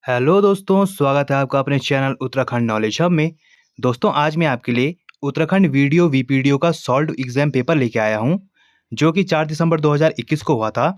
Hello दोस्तों, स्वागत है आपका अपने चैनल उत्तराखंड नॉलेज हब में। दोस्तों, आज मैं आपके लिए उत्तराखंड वीडियो वीपीडीओ का सॉल्व्ड एग्जाम पेपर लेके आया हूं, जो कि 4 दिसंबर 2021 को हुआ था।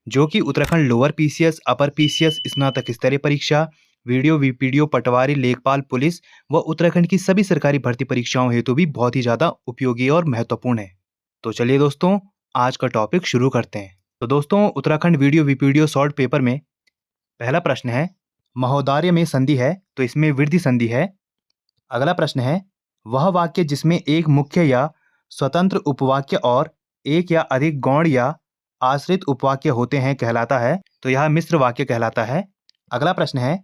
जो कि Uttarakhand lower PCS, upper PCS, स्नातक स्तरीय परीक्षा, वीडियो वीपीडीओ, पटवारी, लेखपाल, पुलिस व उत्तराखंड की सभी सरकारी भर्ती परीक्षाओं हेतु भी बहुत ही ज़्यादा उपयोगी और महत्वपूर्ण है। तो चलिए दोस्तों, आज का टॉपिक शुरू करते हैं। तो दोस्तों, Uttarakhand video VPDO solved paper में पहला प्रश्न है, महोदर्य में संधि है तो इसमें वृद्धि संधि है। अगला प्रश्न है, वह वाक्य जिसमें एक मुख्य या स्वतंत्र उपवाक्य और एक या अधिक गौण या आश्रित उपवाक्य होते हैं कहलाता है, तो यह मिश्र वाक्य कहलाता है। अगला प्रश्न है,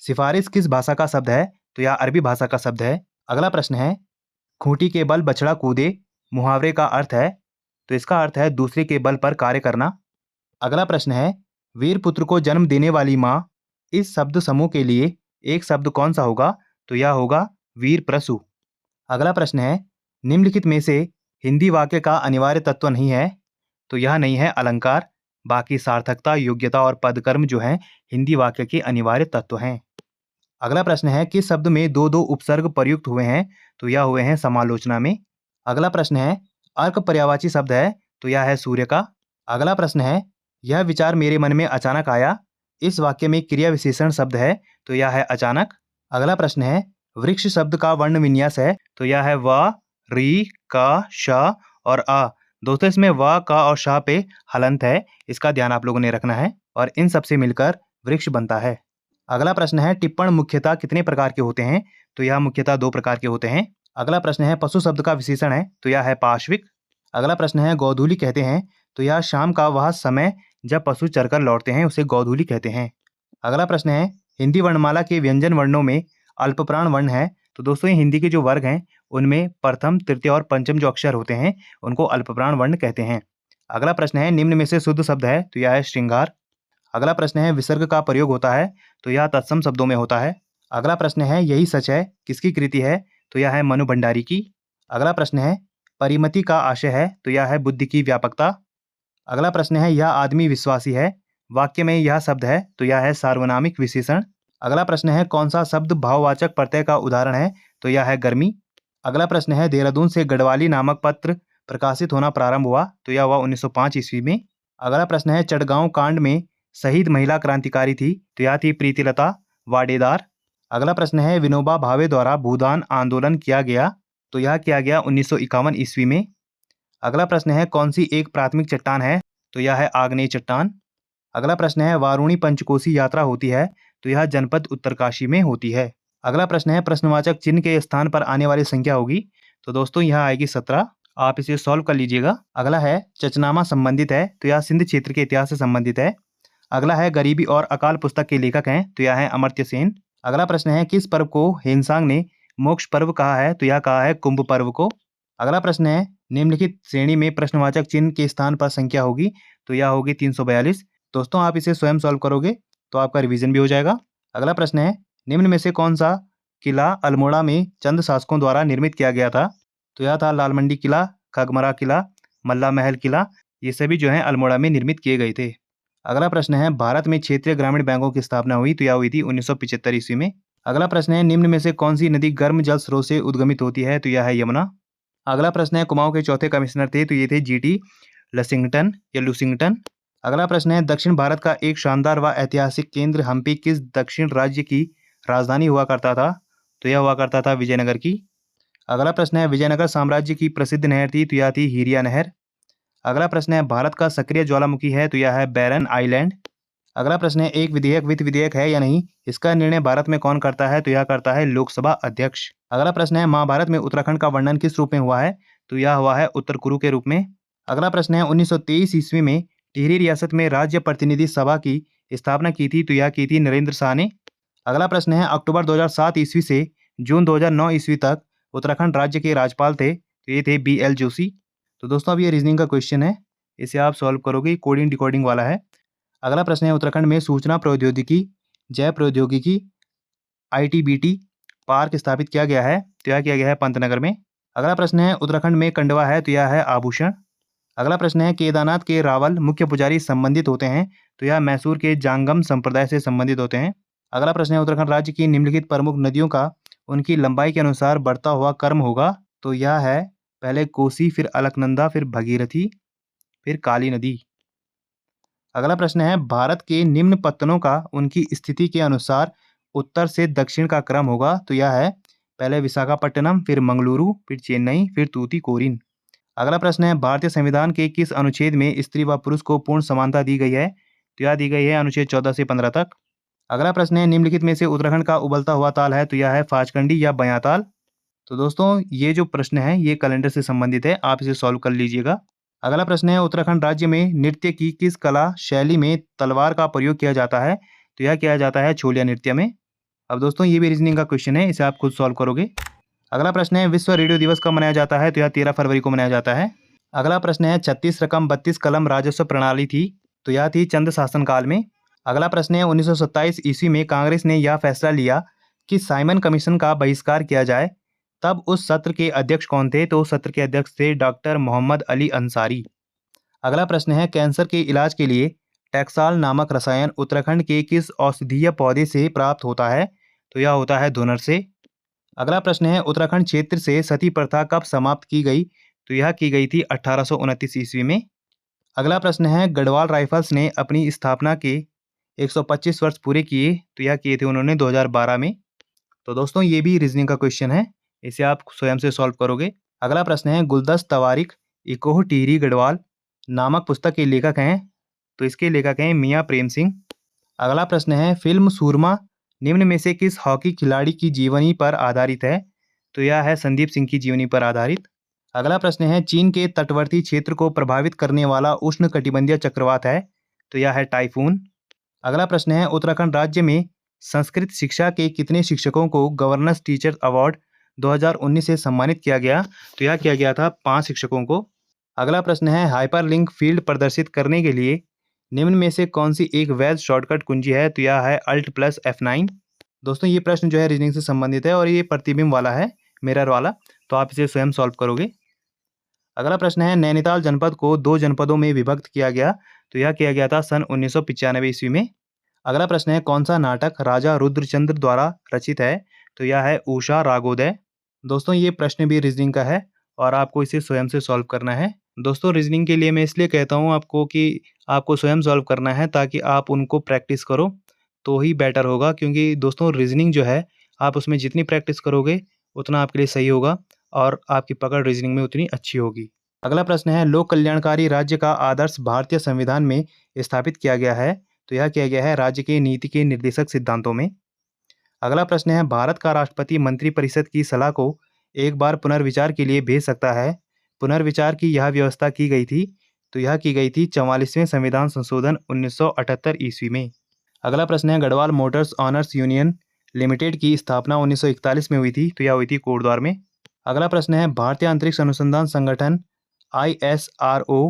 सिफारिश किस भाषा का शब्द है, तो यह अरबी भाषा का शब्द है। अगला प्रश्न है, खूंटी के बल बछड़ा कूदे मुहावरे का अर्थ है, तो इसका अर्थ है दूसरे के बल पर कार्य करना। अगला प्रश्न है, वीर पुत्र को जन्म देने वाली माँ, इस शब्द समूह के लिए एक शब्द कौन सा होगा, तो यह होगा वीर प्रसु। अगला प्रश्न है, निम्नलिखित में से हिंदी वाक्य का अनिवार्य तत्व नहीं है, तो यह नहीं है अलंकार। बाकी सार्थकता, योग्यता और पदकर्म जो हैं हिंदी वाक्य के अनिवार्य तत्व हैं। अगला प्रश्न है, किस शब्द में दो दो उपसर्ग प्रयुक्त हुए हैं, तो यह हुए हैं समालोचना में। अगला प्रश्न है, अर्क पर्यायवाची शब्द है, तो यह है सूर्य का। अगला प्रश्न है, यह विचार मेरे मन में अचानक आया, इस वाक्य में क्रिया विशेषण शब्द है, तो यह है अचानक। अगला प्रश्न है, वृक्ष शब्द का वर्ण विन्यास है, तो यह है व, री, का, श और आ। दोस्तों, इसमें व, का और श पे हलंत है, इसका ध्यान आप लोगों ने रखना है और इन सबसे मिलकर वृक्ष बनता है। अगला प्रश्न है, टिप्पण मुख्यतः कितने प्रकार के होते हैं, तो यह मुख्यतः 2 प्रकार के होते हैं। अगला प्रश्न है, पशु शब्द का विशेषण है, तो यह है पार्श्विक। अगला प्रश्न है, गोधूलि कहते हैं, तो यह शाम का वह समय जब पशु चरकर लौटते हैं उसे गोधूलि कहते हैं। अगला प्रश्न है, हिंदी वर्णमाला के व्यंजन वर्णों में अल्पप्राण वर्ण है, तो दोस्तों ये हिंदी के जो वर्ग हैं उनमें प्रथम, तृतीय और पंचम जो अक्षर होते हैं उनको अल्पप्राण वर्ण कहते हैं। अगला प्रश्न है, निम्न में से शुद्ध शब्द है, तो यह है श्रृंगार। अगला प्रश्न है, विसर्ग का प्रयोग होता है, तो यह तत्सम शब्दों में होता है। अगला प्रश्न है, यही सच है किसकी कृति है, तो यह है मनु भंडारी की। अगला प्रश्न है, परिमति का आशय है, तो यह है बुद्धि की व्यापकता। अगला प्रश्न है, यह आदमी विश्वासी है, वाक्य में यह शब्द है, तो यह है सार्वनामिक विशेषण। अगला प्रश्न है, कौन सा शब्द भाववाचक प्रत्यय का उदाहरण है, तो यह है गर्मी। अगला प्रश्न है, देहरादून से गढ़वाली नामक पत्र प्रकाशित होना प्रारंभ हुआ, तो यह हुआ 1905 ईस्वी में। अगला प्रश्न है, चटगांव कांड में शहीद महिला क्रांतिकारी थी, तो यह थी प्रीतिलता वाडेदार। अगला प्रश्न है, विनोबा भावे द्वारा भूदान आंदोलन किया गया, तो यह किया गया 1951 ईस्वी में। अगला प्रश्न है, कौन सी एक प्राथमिक चट्टान है, तो यह है आग्नेय चट्टान। अगला प्रश्न है, वारुणी पंचकोसी यात्रा होती है, तो यह जनपद उत्तरकाशी में होती है। अगला प्रश्न है, प्रश्नवाचक चिन्ह के स्थान पर आने वाली संख्या होगी, तो दोस्तों यह आएगी 17। आप इसे सॉल्व कर लीजिएगा। अगला है, चचनामा संबंधित है, तो यह सिंध क्षेत्र के इतिहास से संबंधित है। अगला है, गरीबी और अकाल पुस्तक के लेखक हैं, तो यह है अमर्त्य सेन। अगला प्रश्न है, किस पर्व को हेनसांग ने मोक्ष पर्व कहा है, तो यह कहा है कुंभ पर्व को। अगला प्रश्न है, निम्नलिखित श्रेणी में प्रश्नवाचक चिन्ह के स्थान पर संख्या होगी, तो यह होगी 342। दोस्तों, आप इसे स्वयं सॉल्व करोगे तो आपका रिवीजन भी हो जाएगा। अगला प्रश्न है, निम्न में से कौन सा किला अल्मोड़ा में चंद शासकों द्वारा निर्मित किया गया था, तो यह था लालमंडी किला, खगमरा किला, मल्ला महल किला। ये सभी जो है अल्मोड़ा में निर्मित किए गए थे। अगला प्रश्न है, भारत में क्षेत्रीय ग्रामीण बैंकों की स्थापना हुई, तो यह हुई थी 1975 ईस्वी में। अगला प्रश्न है, निम्न में से कौन सी नदी गर्म जल स्रोत से उद्गमित होती है, तो यह है यमुना। अगला प्रश्न है, कुमाऊं के चौथे कमिश्नर थे, तो ये थे जीटी लसिंगटन या लुसिंगटन। अगला प्रश्न है, दक्षिण भारत का एक शानदार व ऐतिहासिक केंद्र हम्पी किस दक्षिण राज्य की राजधानी हुआ करता था, तो यह हुआ करता था विजयनगर की। अगला प्रश्न है, विजयनगर साम्राज्य की प्रसिद्ध नहर थी, तो यह थी हिरिया नहर। अगला प्रश्न है, भारत का सक्रिय ज्वालामुखी है, तो यह है बैरन आइलैंड। अगला प्रश्न है, एक विधेयक वित्त विधेयक है या नहीं, इसका निर्णय भारत में कौन करता है, तो यह करता है लोकसभा अध्यक्ष। अगला प्रश्न है, महाभारत में उत्तराखंड का वर्णन किस रूप में हुआ है, तो यह हुआ है उत्तर कुरु के रूप में। अगला प्रश्न है, 1923 ईस्वी में टिहरी रियासत में राज्य प्रतिनिधि सभा की स्थापना की थी, तो यह की थी नरेंद्र शाह ने। अगला प्रश्न है, अक्टूबर 2007 ईस्वी से जून 2009 ईस्वी तक उत्तराखंड राज्य के राज्यपाल थे, तो ये थे BL जोशी। तो दोस्तों, अब ये रीजनिंग का क्वेश्चन है, इसे आप सॉल्व करोगे, कोडिंग डिकोडिंग वाला है। अगला प्रश्न है, उत्तराखंड में सूचना प्रौद्योगिकी, जैव प्रौद्योगिकी, ITBT पार्क स्थापित किया गया है, तो यह किया गया है पंतनगर में। अगला प्रश्न है, उत्तराखंड में कंडवा है, तो यह है आभूषण। अगला प्रश्न है, केदारनाथ के रावल मुख्य पुजारी संबंधित होते हैं, तो यह मैसूर के जांगम संप्रदाय से संबंधित होते हैं। अगला प्रश्न है उत्तराखंड राज्य की निम्नलिखित प्रमुख नदियों का उनकी लंबाई के अनुसार बढ़ता हुआ क्रम होगा। तो यह है पहले कोसी, फिर अलकनंदा, फिर भगीरथी, फिर काली नदी। अगला प्रश्न है भारत के निम्न पत्तनों का उनकी स्थिति के अनुसार उत्तर से दक्षिण का क्रम होगा। तो यह है पहले विशाखापट्टनम, फिर मंगलुरु, फिर चेन्नई, फिर तूतीकोरिन। अगला प्रश्न है भारतीय संविधान के किस अनुच्छेद में स्त्री व पुरुष को पूर्ण समानता दी गई है। तो यह दी गई है अनुच्छेद 14 से 15 तक। अगला प्रश्न है निम्नलिखित में से उत्तराखंड का उबलता हुआ ताल है। तो यह है फाचकंडी या बयाताल। तो दोस्तों ये जो प्रश्न है ये कैलेंडर से संबंधित है, आप इसे सॉल्व कर लीजिएगा। अगला प्रश्न है उत्तराखंड राज्य में नृत्य की किस कला शैली में तलवार का प्रयोग किया जाता है। तो यह किया जाता है छोलिया नृत्य में। अब दोस्तों ये भी रीजनिंग का क्वेश्चन है, इसे आप खुद सॉल्व करोगे। अगला प्रश्न है विश्व रेडियो दिवस कब मनाया जाता है। तो यह 13 फरवरी को मनाया जाता है। अगला प्रश्न है 36 रकम 32 कलम राजस्व प्रणाली थी। तो यह थी चंद शासन काल में। अगला प्रश्न है 1927 ईस्वी में कांग्रेस ने यह फैसला लिया कि साइमन कमीशन का बहिष्कार किया जाए। तब उस सत्र के अध्यक्ष कौन थे। तो उस सत्र के अध्यक्ष थे डॉक्टर मोहम्मद अली अंसारी। अगला प्रश्न है कैंसर के इलाज के लिए टैक्साल नामक रसायन उत्तराखंड के किस औषधीय पौधे से प्राप्त होता है। तो यह होता है धुनर से। अगला प्रश्न है उत्तराखंड क्षेत्र से सती प्रथा कब समाप्त की गई। तो यह की गई थी 1829 ईस्वी में। अगला प्रश्न है गढ़वाल राइफल्स ने अपनी स्थापना के 125 वर्ष पूरे किए। तो यह किए थे उन्होंने 2012 में। तो दोस्तों ये भी रीजनिंग का क्वेश्चन है, इसे आप स्वयं से सॉल्व करोगे। अगला प्रश्न है गुलदस्त तवारिख इकोह टिहरी गढ़वाल नामक पुस्तक के लेखक हैं। तो इसके लेखक हैं मियाँ प्रेम सिंह। अगला प्रश्न है फिल्म सूरमा निम्न में से किस हॉकी खिलाड़ी की जीवनी पर आधारित है। तो यह है संदीप सिंह की जीवनी पर आधारित। अगला प्रश्न है चीन के तटवर्ती क्षेत्र को प्रभावित करने वाला उष्णकटिबंधीय चक्रवात है। तो यह है टाइफून। अगला प्रश्न है उत्तराखंड राज्य में संस्कृत शिक्षा के कितने शिक्षकों को गवर्नर्स टीचर्स अवार्ड 2019 से सम्मानित किया गया। तो यह किया गया था 5 शिक्षकों को। अगला प्रश्न है हाइपरलिंक फील्ड प्रदर्शित करने के लिए निम्न में से कौन सी एक वैध शॉर्टकट कुंजी है। तो यह है Alt+F9। दोस्तों ये प्रश्न जो है रीजनिंग से संबंधित है और ये प्रतिबिंब वाला है, मिरर वाला, तो आप इसे स्वयं सॉल्व करोगे। अगला प्रश्न है नैनीताल जनपद को 2 जनपदों में विभक्त किया गया। तो यह किया गया था सन 1995 ईस्वी में। अगला प्रश्न है कौन सा नाटक राजा रुद्रचंद्र द्वारा रचित है। तो यह है उषा रागोदय। दोस्तों ये प्रश्न भी रीजनिंग का है और आपको इसे स्वयं से सॉल्व करना है। दोस्तों रीजनिंग के लिए मैं इसलिए कहता हूँ आपको कि आपको स्वयं सॉल्व करना है ताकि आप उनको प्रैक्टिस करो तो ही बेटर होगा, क्योंकि दोस्तों रीजनिंग जो है आप उसमें जितनी प्रैक्टिस करोगे उतना आपके लिए सही होगा और आपकी पकड़ रीजनिंग में उतनी अच्छी होगी। अगला प्रश्न है लोक कल्याणकारी राज्य का आदर्श भारतीय संविधान में स्थापित किया गया है। तो यह किया गया है राज्य के नीति के निर्देशक सिद्धांतों में। अगला प्रश्न है भारत का राष्ट्रपति मंत्रिपरिषद की सलाह को एक बार पुनर्विचार के लिए भेज सकता है। पुनर्विचार की यह व्यवस्था की गई थी। तो यह की गई थी 44वें संविधान संशोधन 1978 ईस्वी में। अगला प्रश्न है Garhwal Motors honours union limited की स्थापना 1941 में हुई थी। तो यह हुई थी कोटद्वार में। अगला प्रश्न है भारतीय अंतरिक्ष अनुसंधान संगठन ISRO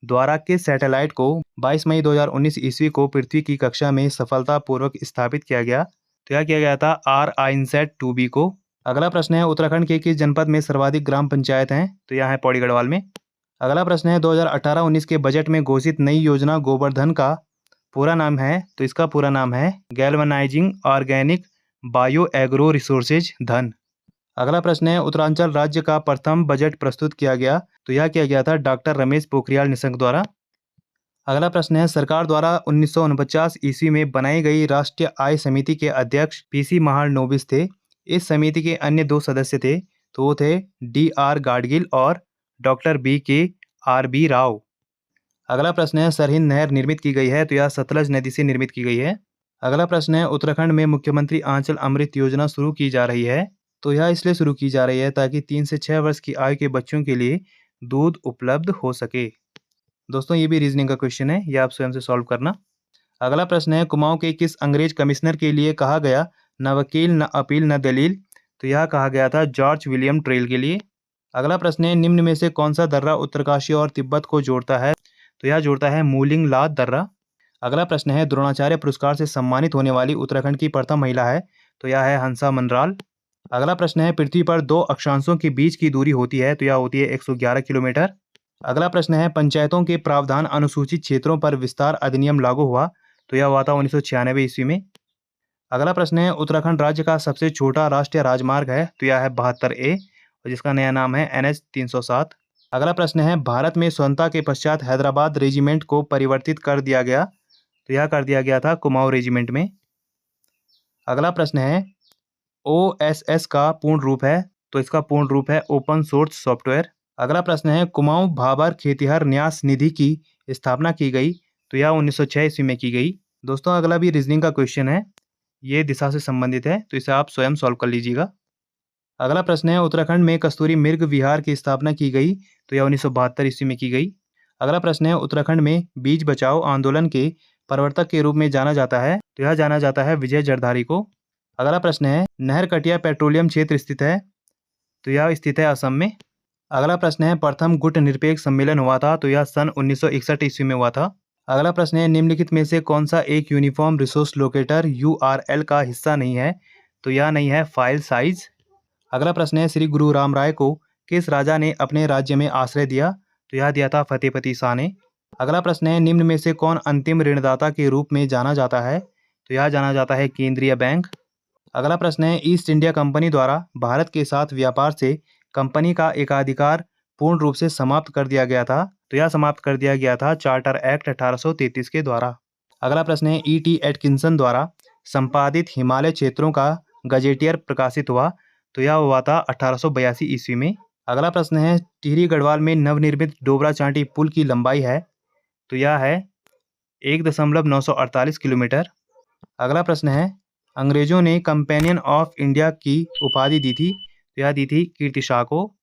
द्वारा किस सैटेलाइट को 22 मई 2019 ईस्वी को पृथ्वी की कक्षा में सफलतापूर्वक स्थापित किया गया। तो यह किया गया था RINSAT-2B को। अगला प्रश्न है उत्तराखंड के किस जनपद में सर्वाधिक ग्राम पंचायत हैं। तो यह है पौड़ी गढ़वाल में। अगला प्रश्न है 2018-19 के बजट में घोषित नई योजना गोवर्धन का पूरा नाम है। तो इसका पूरा नाम है galvanising organic bio agro resources धन। अगला प्रश्न है उत्तरांचल राज्य का प्रथम बजट प्रस्तुत किया गया। तो यह किया गया था डॉक्टर रमेश पोखरियाल निशंक द्वारा। अगला प्रश्न है सरकार द्वारा 1949 ईस्वी में बनाई गई राष्ट्रीय आय समिति के अध्यक्ष PC महालनोबिस थे। इस समिति के अन्य 2 सदस्य थे, तो वो थे DR गाडगिल और डॉक्टर BKRB राव। अगला प्रश्न है सरहिंद नहर निर्मित की गई है। तो यह सतलज नदी से निर्मित की गई है। अगला प्रश्न है उत्तराखंड में मुख्यमंत्री आंचल अमृत योजना शुरू की जा रही है। तो यह इसलिए शुरू की जा रही है ताकि 3 से 6 वर्ष की आयु के बच्चों के लिए दूध उपलब्ध हो सके। दोस्तों ये भी रीजनिंग का क्वेश्चन है, ये आप स्वयं से सॉल्व करना। अगला प्रश्न है कुमाऊं के किस अंग्रेज कमिश्नर के लिए कहा गया न वकील न अपील न दलील। तो यह कहा गया था जॉर्ज विलियम ट्रेल के लिए। अगला प्रश्न है निम्न में से कौन सा दर्रा उत्तरकाशी और तिब्बत को जोड़ता है। तो यह जोड़ता है मूलिंग लात दर्रा। अगला प्रश्न है द्रोणाचार्य पुरस्कार से सम्मानित होने वाली उत्तराखंड की प्रथम महिला है। तो यह है हंसा मनराल। अगला प्रश्न है पृथ्वी पर 2 अक्षांशों के बीच की दूरी होती है। तो यह होती है 111 किलोमीटर। अगला प्रश्न है पंचायतों के प्रावधान अनुसूचित क्षेत्रों पर विस्तार अधिनियम लागू हुआ। तो यह हुआ था 1996 ईस्वी में। अगला प्रश्न है उत्तराखंड राज्य का सबसे छोटा राष्ट्रीय राजमार्ग है, तो यह है 72A और जिसका नया नाम है NH 307। अगला प्रश्न है भारत में स्वतंत्रता के पश्चात हैदराबाद रेजिमेंट को परिवर्तित कर दिया गया, तो यह कर दिया गया था कुमाऊं रेजिमेंट में। अगला प्रश्न है OSS का पूर्ण रूप है, तो इसका पूर्ण रूप है ओपन सोर्स सॉफ्टवेयर। अगला प्रश्न है कुमाऊं भाबर खेतिहर न्यास निधि की स्थापना की गई, तो यह 1906 ईस्वी में की गई। दोस्तों अगला भी रीजनिंग का क्वेश्चन है, ये दिशा से संबंधित है, तो इसे आप स्वयं सॉल्व कर लीजिएगा। अगला प्रश्न है उत्तराखंड में कस्तूरी मृग विहार की स्थापना की गई, तो यह 1972 ईस्वी में की गई। अगला प्रश्न है उत्तराखंड में बीज बचाओ आंदोलन के प्रवर्तक के रूप में जाना जाता है, तो यह जाना जाता है विजय जरधारी को। अगला प्रश्न है नहर कटिया पेट्रोलियम क्षेत्र स्थित है, तो यह स्थित है असम में। अगला प्रश्न है प्रथम गुट निरपेक्ष सम्मेलन हुआ था, तो यह सन 1961 ईस्वी में हुआ था। अगला प्रश्न है निम्नलिखित में से कौन सा एक यूनिफॉर्म रिसोर्स लोकेटर URL का हिस्सा नहीं है, तो यह नहीं है फाइल साइज। अगला प्रश्न है श्री गुरु राम राय को किस राजा ने अपने राज्य में आश्रय दिया, तो यह दिया था फतेहपति शाह ने। अगला प्रश्न है निम्न में से कौन अंतिम ऋणदाता के रूप में जाना जाता है, तो यह जाना जाता है केंद्रीय बैंक। अगला प्रश्न है ईस्ट इंडिया कंपनी द्वारा भारत के साथ व्यापार से कंपनी का एकाधिकार पूर्ण रूप से समाप्त कर दिया गया था, तो यह समाप्त कर दिया गया था चार्टर एक्ट 1833 के द्वारा। अगला प्रश्न है E.T. एटकिंसन द्वारा संपादित हिमालय क्षेत्रों का गजेटियर प्रकाशित हुआ, तो यह हुआ था 1882 ईस्वी में। अगला प्रश्न है टिहरी गढ़वाल में नवनिर्मित डोबरा चांटी पुल की लंबाई है, तो यह है 1.948 किलोमीटर। अगला प्रश्न है अंग्रेजों ने कंपेनियन ऑफ इंडिया की उपाधि दी थी, तो यह दी थी कीर्ति शाह को।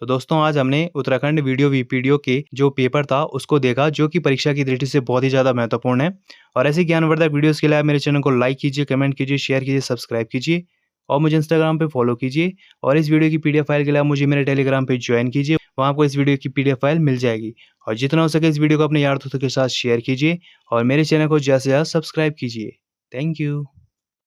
तो दोस्तों आज हमने उत्तराखंड वीडियो वीपीडीओ के जो पेपर था उसको देखा, जो कि परीक्षा की दृष्टि से बहुत ही ज़्यादा महत्वपूर्ण है। और ऐसे ज्ञानवर्धक वीडियोस के लिए आप मेरे चैनल को लाइक कीजिए, कमेंट कीजिए, शेयर कीजिए, सब्सक्राइब कीजिए और मुझे इंस्टाग्राम पे फॉलो कीजिए। और इस वीडियो की PDF फाइल के लिए आप मुझे मेरे टेलीग्राम पे ज्वाइन कीजिए, वहाँ आपको इस वीडियो की PDF फाइल मिल जाएगी। और जितना हो सके इस वीडियो को अपने यार दोस्तों के साथ शेयर कीजिए और मेरे चैनल को ज़्यादा से ज़्यादा सब्सक्राइब कीजिए। Thank you.